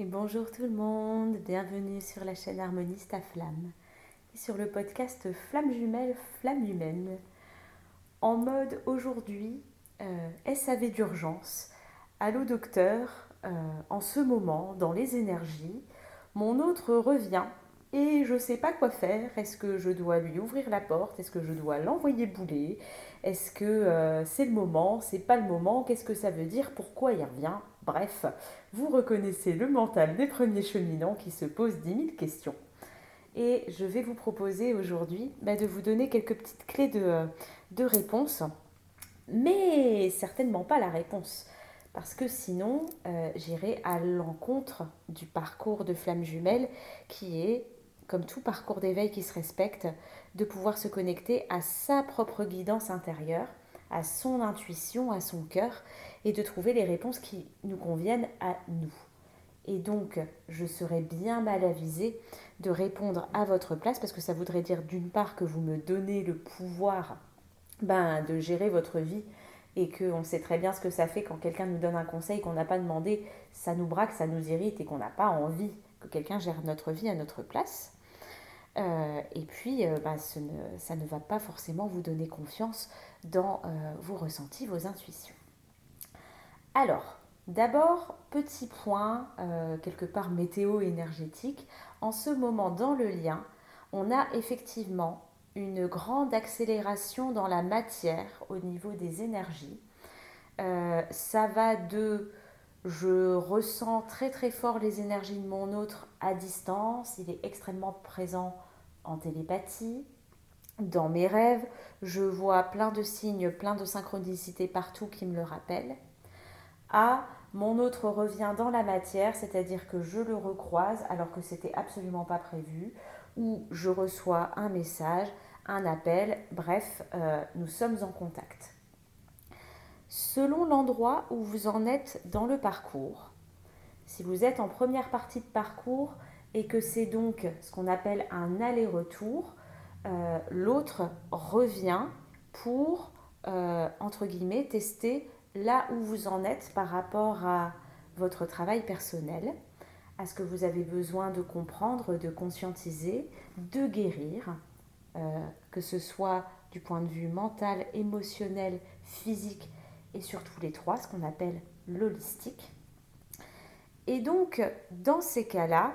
Et bonjour tout le monde, bienvenue sur la chaîne Harmoniste à Flamme et sur le podcast Flamme Jumelle, Flamme Humaine. En mode aujourd'hui, SAV d'urgence, allô docteur, en ce moment, dans les énergies, mon autre revient et je ne sais pas quoi faire. Est-ce que je dois lui ouvrir la porte? Est-ce que je dois l'envoyer bouler? Est-ce que c'est le moment? C'est pas le moment? Qu'est-ce que ça veut dire? Pourquoi il revient? Bref, vous reconnaissez le mental des premiers cheminants qui se posent 10 000 questions. Et je vais vous proposer aujourd'hui de vous donner quelques petites clés de réponse, mais certainement pas la réponse. Parce que sinon, j'irai à l'encontre du parcours de flamme jumelle qui est, comme tout parcours d'éveil qui se respecte, de pouvoir se connecter à sa propre guidance intérieure, à son intuition, à son cœur, et de trouver les réponses qui nous conviennent à nous. Et donc, je serais bien mal avisée de répondre à votre place parce que ça voudrait dire d'une part que vous me donnez le pouvoir de gérer votre vie et qu'on sait très bien ce que ça fait quand quelqu'un nous donne un conseil qu'on n'a pas demandé, ça nous braque, ça nous irrite et qu'on n'a pas envie que quelqu'un gère notre vie à notre place. Et puis, ça ne va pas forcément vous donner confiance dans vos ressentis, vos intuitions. Alors, d'abord, petit point, quelque part météo énergétique. En ce moment, dans le lien, on a effectivement une grande accélération dans la matière au niveau des énergies. Ça va de je ressens très très fort les énergies de mon autre à distance, il est extrêmement présent en télépathie, dans mes rêves, je vois plein de signes, plein de synchronicités partout qui me le rappellent, à mon autre revient dans la matière, c'est-à-dire que je le recroise alors que c'était absolument pas prévu, ou je reçois un message, un appel, bref, nous sommes en contact. Selon l'endroit où vous en êtes dans le parcours, si vous êtes en première partie de parcours et que c'est donc ce qu'on appelle un aller-retour, l'autre revient pour, entre guillemets, tester là où vous en êtes par rapport à votre travail personnel, à ce que vous avez besoin de comprendre, de conscientiser, de guérir, que ce soit du point de vue mental, émotionnel, physique et surtout les trois, ce qu'on appelle l'holistique. Et donc, dans ces cas-là,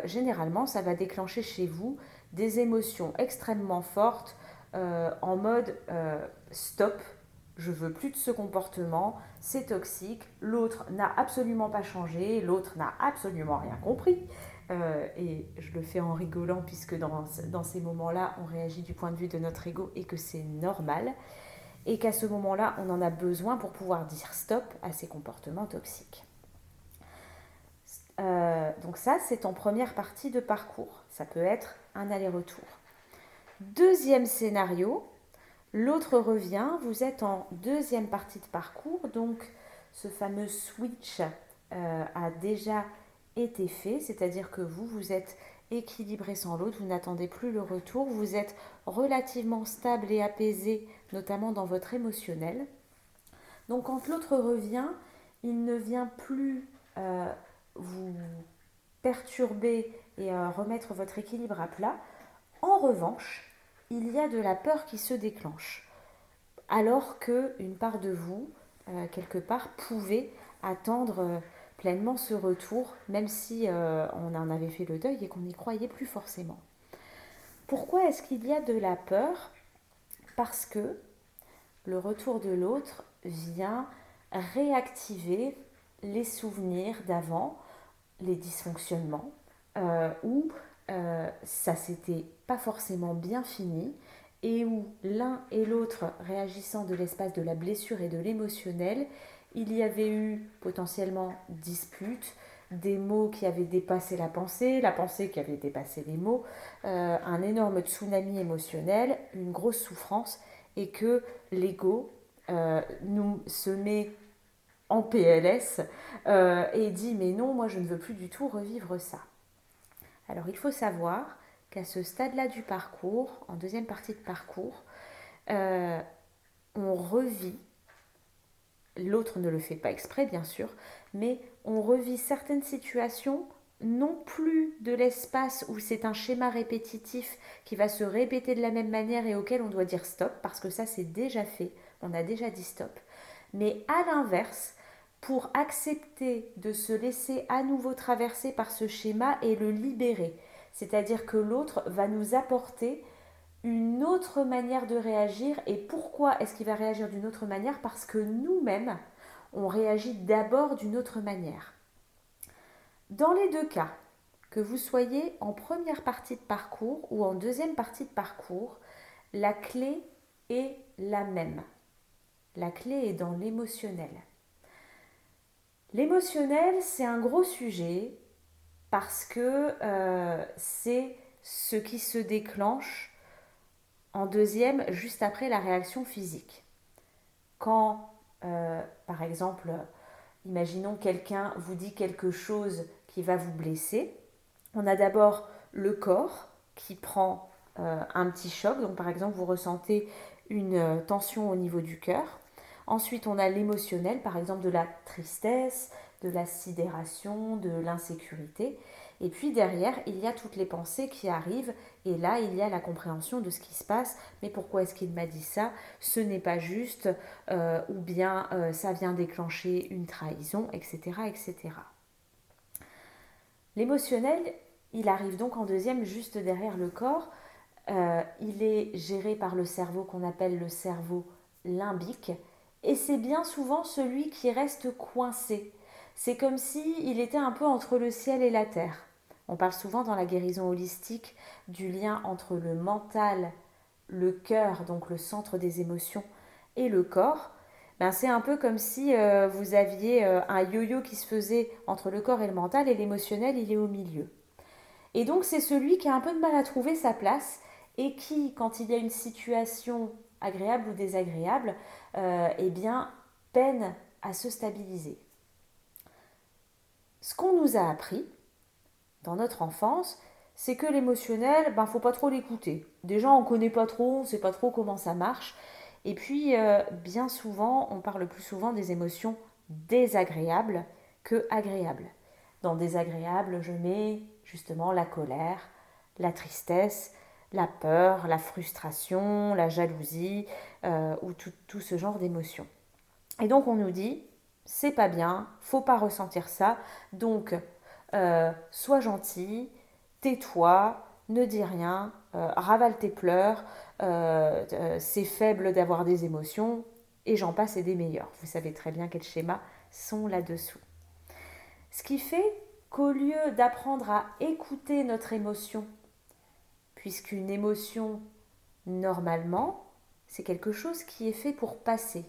généralement, ça va déclencher chez vous des émotions extrêmement fortes en mode stop, je veux plus de ce comportement, c'est toxique, l'autre n'a absolument pas changé, l'autre n'a absolument rien compris. Et je le fais en rigolant puisque dans ces moments-là, on réagit du point de vue de notre ego et que c'est normal. Et qu'à ce moment-là, on en a besoin pour pouvoir dire stop à ces comportements toxiques. Donc ça, c'est en première partie de parcours. Ça peut être un aller-retour. Deuxième scénario, l'autre revient, vous êtes en deuxième partie de parcours, donc ce fameux switch a déjà été fait, c'est-à-dire que vous êtes équilibré sans l'autre, vous n'attendez plus le retour, vous êtes relativement stable et apaisé, notamment dans votre émotionnel. Donc quand l'autre revient, il ne vient plus vous perturber et remettre votre équilibre à plat. En revanche, il y a de la peur qui se déclenche, alors qu'une part de vous, quelque part, pouvait attendre pleinement ce retour, même si on en avait fait le deuil et qu'on n'y croyait plus forcément. Pourquoi est-ce qu'il y a de la peur? Parce que le retour de l'autre vient réactiver les souvenirs d'avant, les dysfonctionnements, où ça s'était pas forcément bien fini et où l'un et l'autre réagissant de l'espace de la blessure et de l'émotionnel, il y avait eu potentiellement dispute, des mots qui avaient dépassé la pensée qui avait dépassé les mots, un énorme tsunami émotionnel, une grosse souffrance et que l'ego nous se met en PLS et dit mais non, moi je ne veux plus du tout revivre ça. Alors il faut savoir qu'à ce stade-là du parcours, en deuxième partie de parcours, on revit L'autre ne le fait pas exprès, bien sûr, mais on revit certaines situations non plus de l'espace où c'est un schéma répétitif qui va se répéter de la même manière et auquel on doit dire stop, parce que ça c'est déjà fait, on a déjà dit stop, mais à l'inverse, pour accepter de se laisser à nouveau traverser par ce schéma et le libérer. C'est-à-dire que l'autre va nous apporter une autre manière de réagir. Et pourquoi est-ce qu'il va réagir d'une autre manière? Parce que nous-mêmes, on réagit d'abord d'une autre manière. Dans les deux cas, que vous soyez en première partie de parcours ou en deuxième partie de parcours, la clé est la même. La clé est dans l'émotionnel. L'émotionnel, c'est un gros sujet parce que c'est ce qui se déclenche en deuxième, juste après la réaction physique. Quand, par exemple, imaginons quelqu'un vous dit quelque chose qui va vous blesser, on a d'abord le corps qui prend un petit choc. Donc par exemple, vous ressentez une tension au niveau du cœur. Ensuite, on a l'émotionnel, par exemple de la tristesse, de la sidération, de l'insécurité. Et puis derrière, il y a toutes les pensées qui arrivent. Et là, il y a la compréhension de ce qui se passe. Mais pourquoi est-ce qu'il m'a dit ça? Ce n'est pas juste. Ou bien ça vient déclencher une trahison, etc., etc. L'émotionnel, il arrive donc en deuxième, juste derrière le corps. Il est géré par le cerveau qu'on appelle le cerveau limbique. Et c'est bien souvent celui qui reste coincé. C'est comme s'il était un peu entre le ciel et la terre. On parle souvent dans la guérison holistique du lien entre le mental, le cœur, donc le centre des émotions, et le corps. Ben, c'est un peu comme si vous aviez un yo-yo qui se faisait entre le corps et le mental, et l'émotionnel, il est au milieu. Et donc c'est celui qui a un peu de mal à trouver sa place et qui, quand il y a une situation agréable ou désagréable, eh bien, peine à se stabiliser. Ce qu'on nous a appris dans notre enfance, c'est que l'émotionnel, ben, faut pas trop l'écouter. Déjà, on connaît pas trop, on sait pas trop comment ça marche. Et puis, bien souvent, on parle plus souvent des émotions désagréables que agréables. Dans désagréable, je mets justement la colère, la tristesse, la peur, la frustration, la jalousie ou tout ce genre d'émotions. Et donc on nous dit, c'est pas bien, faut pas ressentir ça, donc sois gentil, tais-toi, ne dis rien, ravale tes pleurs, c'est faible d'avoir des émotions, et j'en passe et des meilleurs. Vous savez très bien quels schémas sont là-dessous. Ce qui fait qu'au lieu d'apprendre à écouter notre émotion, puisqu'une émotion, normalement, c'est quelque chose qui est fait pour passer.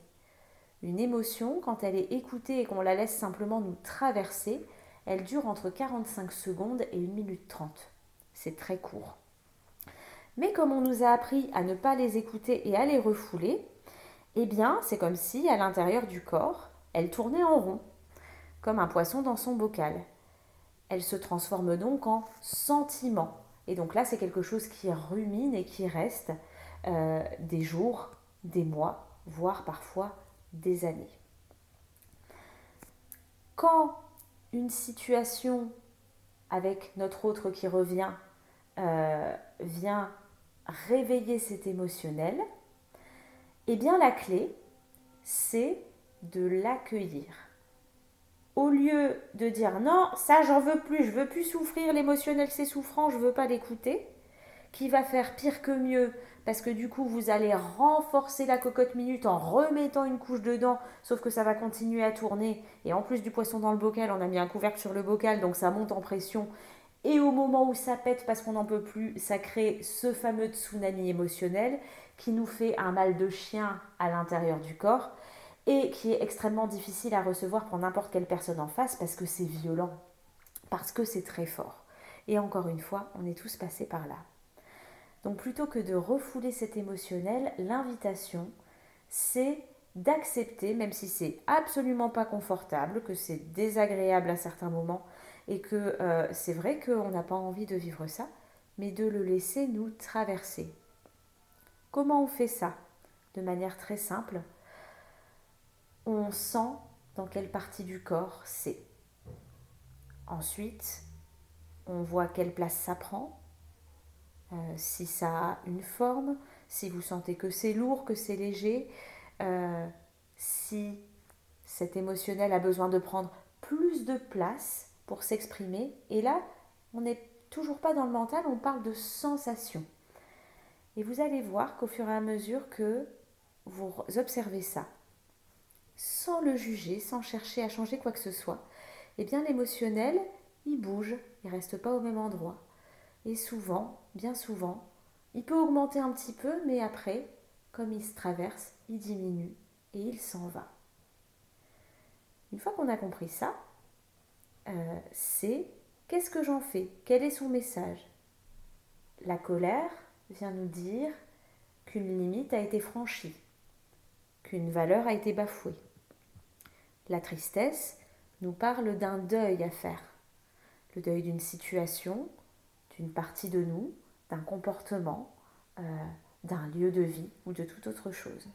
Une émotion, quand elle est écoutée et qu'on la laisse simplement nous traverser, elle dure entre 45 secondes et 1 minute 30. C'est très court. Mais comme on nous a appris à ne pas les écouter et à les refouler, eh bien, c'est comme si, à l'intérieur du corps, elle tournait en rond, comme un poisson dans son bocal. Elle se transforme donc en sentiment. Et donc là, c'est quelque chose qui rumine et qui reste des jours, des mois, voire parfois des années. Quand une situation avec notre autre qui revient vient réveiller cet émotionnel, eh bien la clé, c'est de l'accueillir. Au lieu de dire non, ça j'en veux plus, je veux plus souffrir, l'émotionnel c'est souffrant, je veux pas l'écouter, qui va faire pire que mieux, parce que du coup vous allez renforcer la cocotte minute en remettant une couche dedans, sauf que ça va continuer à tourner, et en plus du poisson dans le bocal, on a mis un couvercle sur le bocal, donc ça monte en pression, et au moment où ça pète parce qu'on n'en peut plus, ça crée ce fameux tsunami émotionnel qui nous fait un mal de chien à l'intérieur du corps, et qui est extrêmement difficile à recevoir pour n'importe quelle personne en face parce que c'est violent, parce que c'est très fort. Et encore une fois, on est tous passés par là. Donc plutôt que de refouler cet émotionnel, l'invitation, c'est d'accepter, même si c'est absolument pas confortable, que c'est désagréable à certains moments et que c'est vrai qu'on n'a pas envie de vivre ça, mais de le laisser nous traverser. Comment on fait ça? De manière très simple, on sent dans quelle partie du corps c'est. Ensuite, on voit quelle place ça prend, si ça a une forme, si vous sentez que c'est lourd, que c'est léger, si cet émotionnel a besoin de prendre plus de place pour s'exprimer. Et là, on n'est toujours pas dans le mental, on parle de sensation. Et vous allez voir qu'au fur et à mesure que vous observez ça, sans le juger, sans chercher à changer quoi que ce soit, eh bien l'émotionnel, il bouge, il ne reste pas au même endroit. Et souvent, bien souvent, il peut augmenter un petit peu, mais après, comme il se traverse, il diminue et il s'en va. Une fois qu'on a compris ça, c'est qu'est-ce que j'en fais? Quel est son message? La colère vient nous dire qu'une limite a été franchie, qu'une valeur a été bafouée. La tristesse nous parle d'un deuil à faire, le deuil d'une situation, d'une partie de nous, d'un comportement, d'un lieu de vie ou de toute autre chose.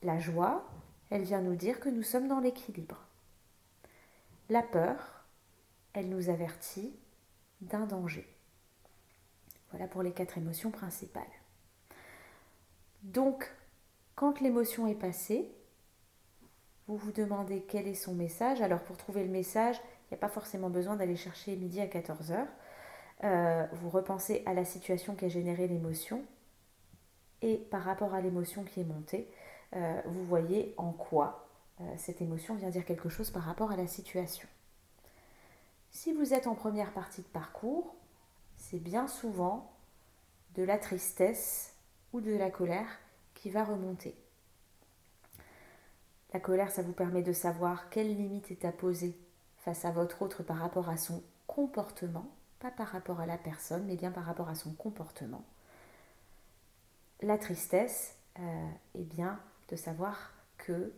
La joie, elle vient nous dire que nous sommes dans l'équilibre. La peur, elle nous avertit d'un danger. Voilà pour les 4 émotions principales. Donc, quand l'émotion est passée, vous vous demandez quel est son message. Alors, pour trouver le message, il n'y a pas forcément besoin d'aller chercher midi à 14h. Vous repensez à la situation qui a généré l'émotion et par rapport à l'émotion qui est montée, vous voyez en quoi cette émotion vient dire quelque chose par rapport à la situation. Si vous êtes en première partie de parcours, c'est bien souvent de la tristesse ou de la colère qui va remonter. La colère, ça vous permet de savoir quelle limite est à poser face à votre autre par rapport à son comportement, pas par rapport à la personne, mais bien par rapport à son comportement. La tristesse, est bien de savoir que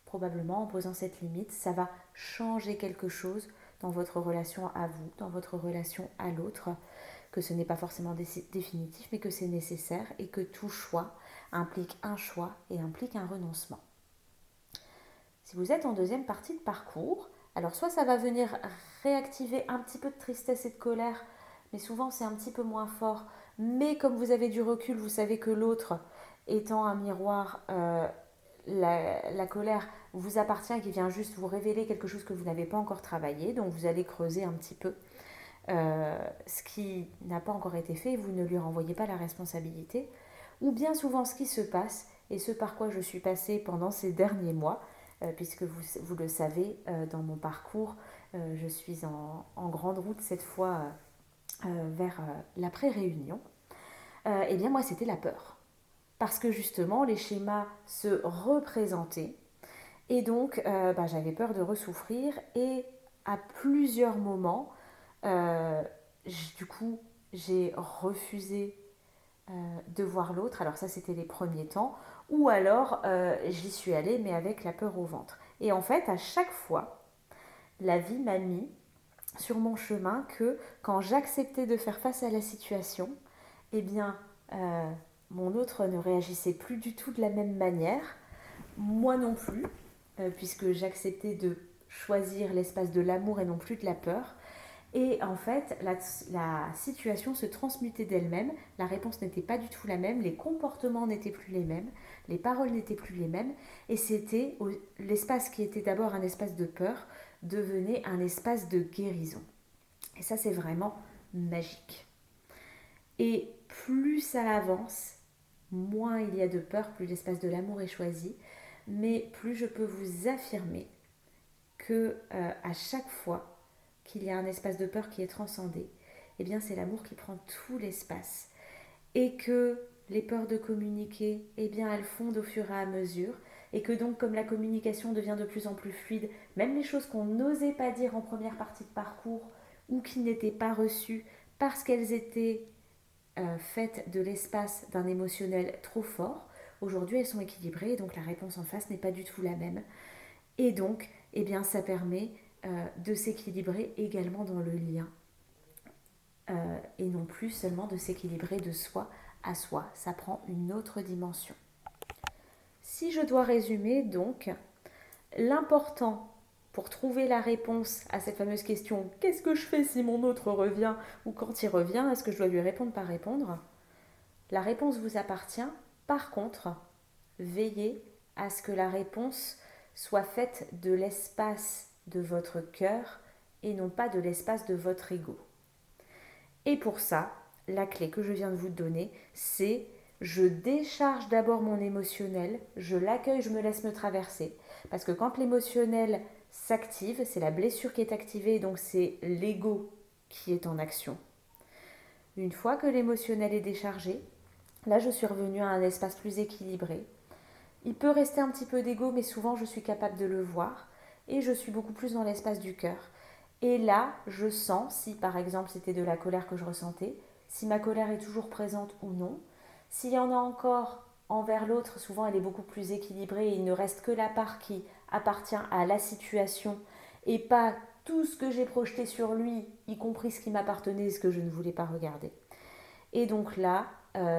probablement en posant cette limite, ça va changer quelque chose dans votre relation à vous, dans votre relation à l'autre, que ce n'est pas forcément définitif, mais que c'est nécessaire et que tout choix implique un choix et implique un renoncement. Si vous êtes en deuxième partie de parcours, alors soit ça va venir réactiver un petit peu de tristesse et de colère, mais souvent c'est un petit peu moins fort, mais comme vous avez du recul, vous savez que l'autre étant un miroir, la colère vous appartient et qui vient juste vous révéler quelque chose que vous n'avez pas encore travaillé, donc vous allez creuser un petit peu ce qui n'a pas encore été fait, vous ne lui renvoyez pas la responsabilité, ou bien souvent ce qui se passe et ce par quoi je suis passée pendant ces derniers mois, puisque vous le savez, dans mon parcours, je suis en grande route cette fois vers l'après-réunion, et bien moi c'était la peur. Parce que justement les schémas se représentaient et donc j'avais peur de ressouffrir et à plusieurs moments, du coup j'ai refusé de voir l'autre. Alors ça c'était les premiers temps, ou alors j'y suis allée mais avec la peur au ventre. Et en fait à chaque fois, la vie m'a mis sur mon chemin que quand j'acceptais de faire face à la situation, eh bien mon autre ne réagissait plus du tout de la même manière, moi non plus, puisque j'acceptais de choisir l'espace de l'amour et non plus de la peur. Et en fait, la situation se transmutait d'elle-même, la réponse n'était pas du tout la même, les comportements n'étaient plus les mêmes, les paroles n'étaient plus les mêmes, et c'était l'espace qui était d'abord un espace de peur, devenait un espace de guérison. Et ça, c'est vraiment magique. Et plus ça avance, moins il y a de peur, plus l'espace de l'amour est choisi, mais plus je peux vous affirmer que à chaque fois qu'il y a un espace de peur qui est transcendé, eh bien c'est l'amour qui prend tout l'espace. Et que les peurs de communiquer, eh bien elles fondent au fur et à mesure. Et que donc comme la communication devient de plus en plus fluide, même les choses qu'on n'osait pas dire en première partie de parcours ou qui n'étaient pas reçues parce qu'elles étaient faites de l'espace d'un émotionnel trop fort, aujourd'hui elles sont équilibrées et donc la réponse en face n'est pas du tout la même. Et donc, eh bien, ça permet de s'équilibrer également dans le lien et non plus seulement de s'équilibrer de soi à soi. Ça prend une autre dimension. Si Si je dois résumer, donc, l'important pour trouver la réponse à cette fameuse question qu'est-ce que je fais si mon autre revient ou quand il revient, est-ce que je dois lui répondre, pas répondre? La réponse vous appartient. Par contre, veillez à ce que la réponse soit faite de l'espace de votre cœur et non pas de l'espace de votre ego. Et pour ça, la clé que je viens de vous donner, c'est je décharge d'abord mon émotionnel, je l'accueille, je me laisse me traverser. Parce que quand l'émotionnel s'active, c'est la blessure qui est activée, donc c'est l'ego qui est en action. Une fois que l'émotionnel est déchargé, là je suis revenue à un espace plus équilibré. Il peut rester un petit peu d'ego, mais souvent je suis capable de le voir et je suis beaucoup plus dans l'espace du cœur. Et là, je sens, si par exemple c'était de la colère que je ressentais, si ma colère est toujours présente ou non. S'il y en a encore envers l'autre, souvent elle est beaucoup plus équilibrée et il ne reste que la part qui appartient à la situation et pas tout ce que j'ai projeté sur lui, y compris ce qui m'appartenait et ce que je ne voulais pas regarder. Et donc là,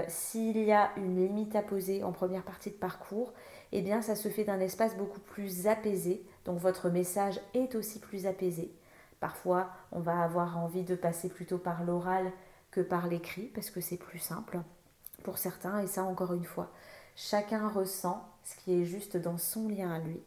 s'il y a une limite à poser en première partie de parcours, eh bien ça se fait d'un espace beaucoup plus apaisé. Donc votre message est aussi plus apaisé. Parfois, on va avoir envie de passer plutôt par l'oral que par l'écrit parce que c'est plus simple pour certains. Et ça, encore une fois, chacun ressent ce qui est juste dans son lien à lui.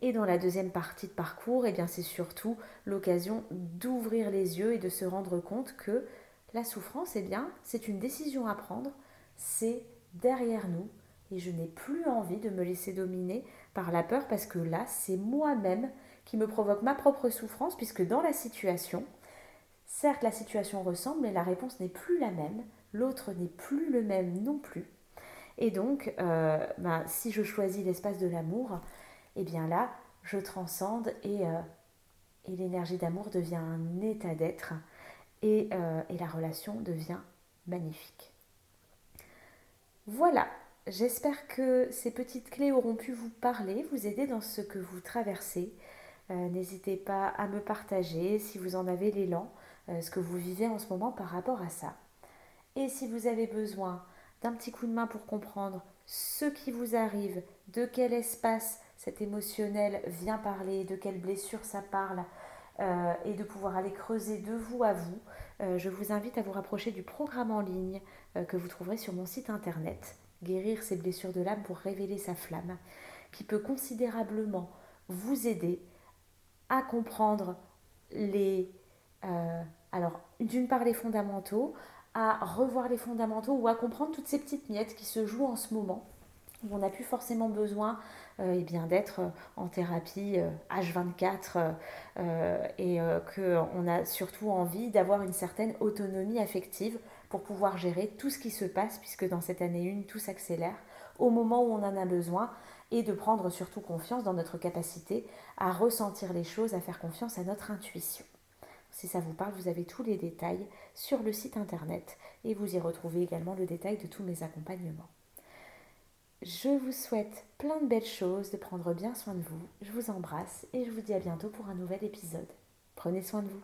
Et dans la deuxième partie de parcours, eh bien c'est surtout l'occasion d'ouvrir les yeux et de se rendre compte que la souffrance, eh bien, c'est une décision à prendre, c'est derrière nous et je n'ai plus envie de me laisser dominer par la peur parce que là, c'est moi-même qui me provoque ma propre souffrance puisque dans la situation, certes la situation ressemble mais la réponse n'est plus la même, l'autre n'est plus le même non plus. Et donc, si je choisis l'espace de l'amour, eh bien là, je transcende et l'énergie d'amour devient un état d'être et la relation devient magnifique. Voilà, j'espère que ces petites clés auront pu vous parler, vous aider dans ce que vous traversez. N'hésitez pas à me partager si vous en avez l'élan, ce que vous vivez en ce moment par rapport à ça. Et si vous avez besoin d'un petit coup de main pour comprendre ce qui vous arrive, de quel espace cet émotionnel vient parler, de quelle blessure ça parle, et de pouvoir aller creuser de vous à vous, je vous invite à vous rapprocher du programme en ligne que vous trouverez sur mon site internet, Guérir ses blessures de l'âme pour révéler sa flamme, qui peut considérablement vous aider à comprendre d'une part les fondamentaux, à revoir les fondamentaux ou à comprendre toutes ces petites miettes qui se jouent en ce moment où on n'a plus forcément besoin d'être en thérapie H24 et qu'on a surtout envie d'avoir une certaine autonomie affective pour pouvoir gérer tout ce qui se passe puisque dans cette année 1 tout s'accélère au moment où on en a besoin et de prendre surtout confiance dans notre capacité à ressentir les choses, à faire confiance à notre intuition. Si ça vous parle, vous avez tous les détails sur le site internet et vous y retrouvez également le détail de tous mes accompagnements. Je vous souhaite plein de belles choses, de prendre bien soin de vous. Je vous embrasse et je vous dis à bientôt pour un nouvel épisode. Prenez soin de vous.